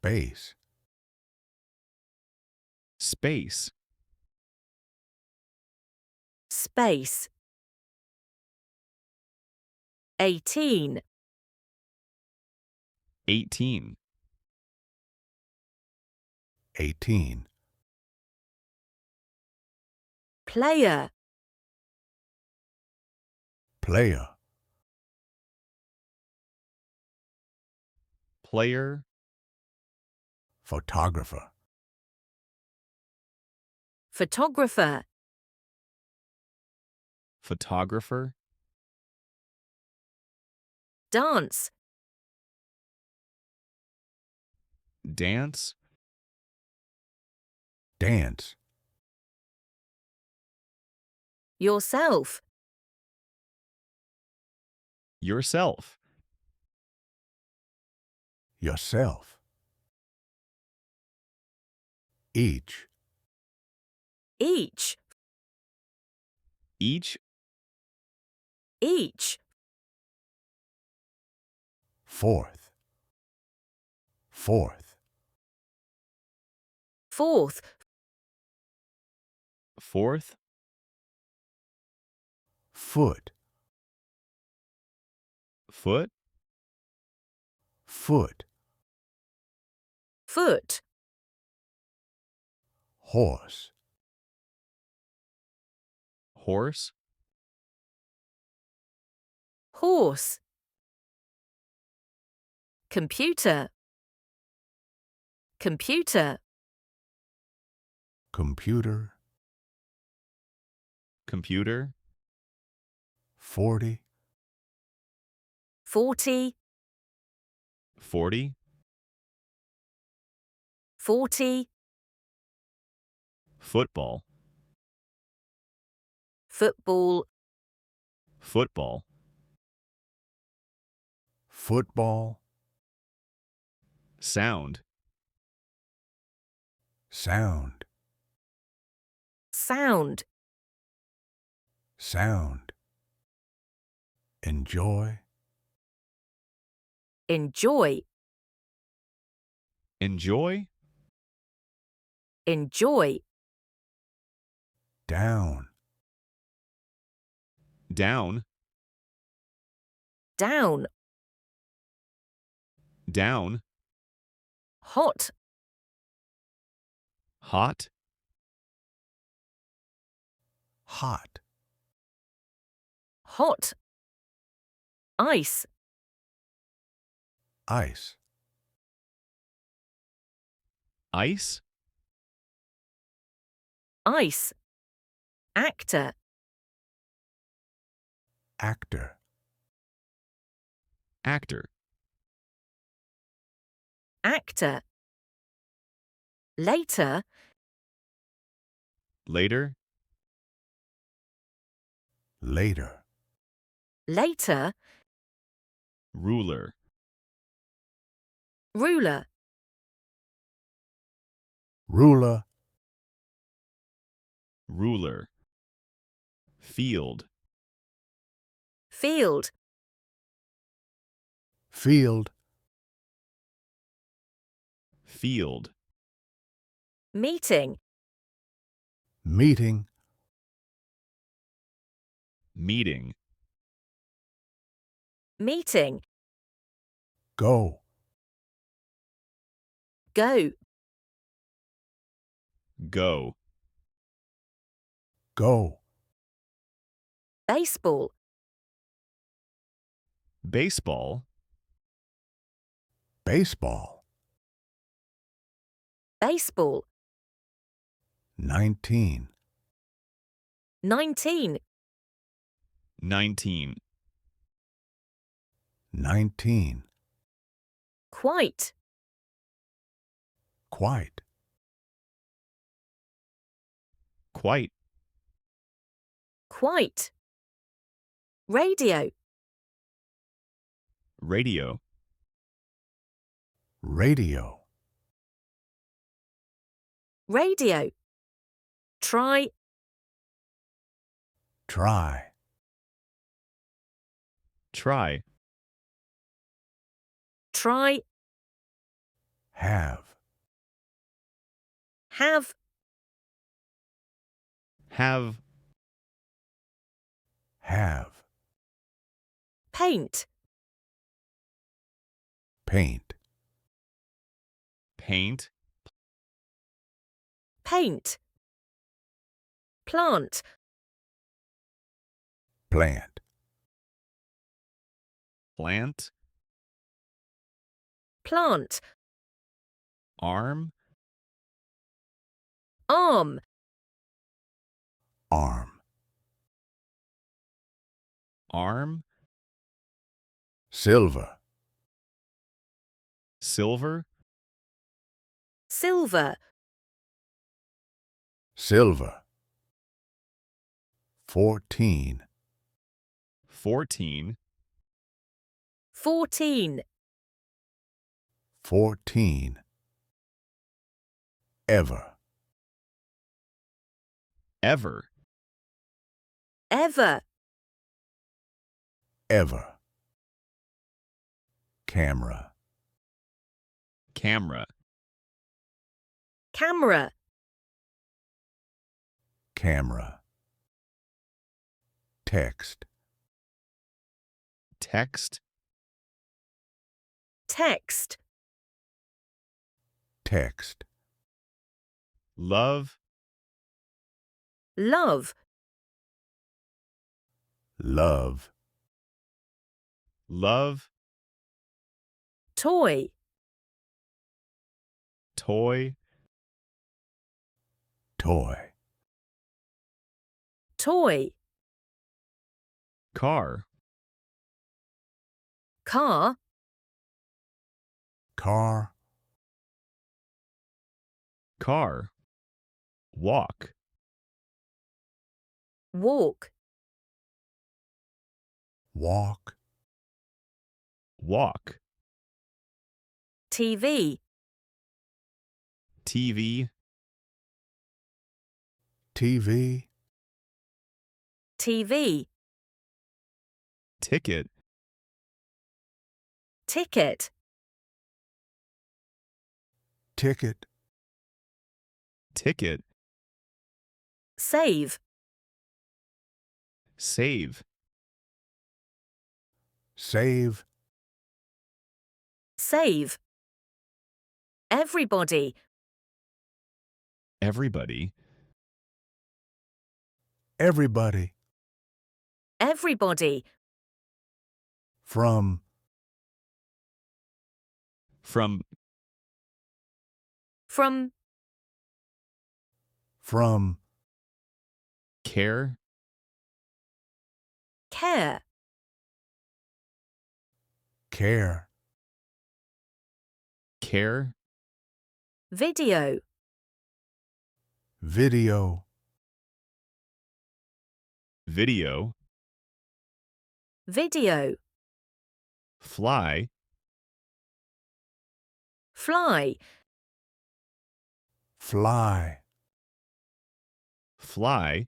space, space, space. 18, 18, 18, player, player, player, photographer, photographer, photographer, dance, dance, dance, yourself, yourself, yourself, each, each, each, each, fourth, fourth, fourth, fourth, foot, foot, foot, foot, horse, horse, horse, computer, computer, computer, computer, 40, 40, 40, 40, football, football, football, football, sound, sound, sound, sound, enjoy, enjoy, enjoy, enjoy, down, down, down, down, hot, hot, hot, hot, ice, ice, ice, ice, actor, actor, actor, actor, later, later, later, later, ruler, ruler, ruler, ruler, field, field, field, field, meeting, meeting, meeting, meeting, go, go, go, go, baseball, baseball, baseball, baseball, 19, 19, 19, 19, quite, quite, quite, quite, radio, radio, radio, radio, try, try, try, try, have, have, have, have, paint, paint, paint, paint, plant, plant, plant, plant, arm, arm, arm, arm, silver, silver, silver, silver, 14, 14, 14, 14, ever, ever, ever, ever, camera, camera, camera, camera, text, text, text, text, love, love, love, love, toy, toy, toy, toy, car, car, car, car, walk, walk, walk, walk, TV, TV, TV, TV, ticket, ticket, ticket, ticket, save, save, save, save, everybody, everybody, everybody, everybody, from, from, from, from, care, care, care, care, video, video, video, video, fly, fly, fly, fly,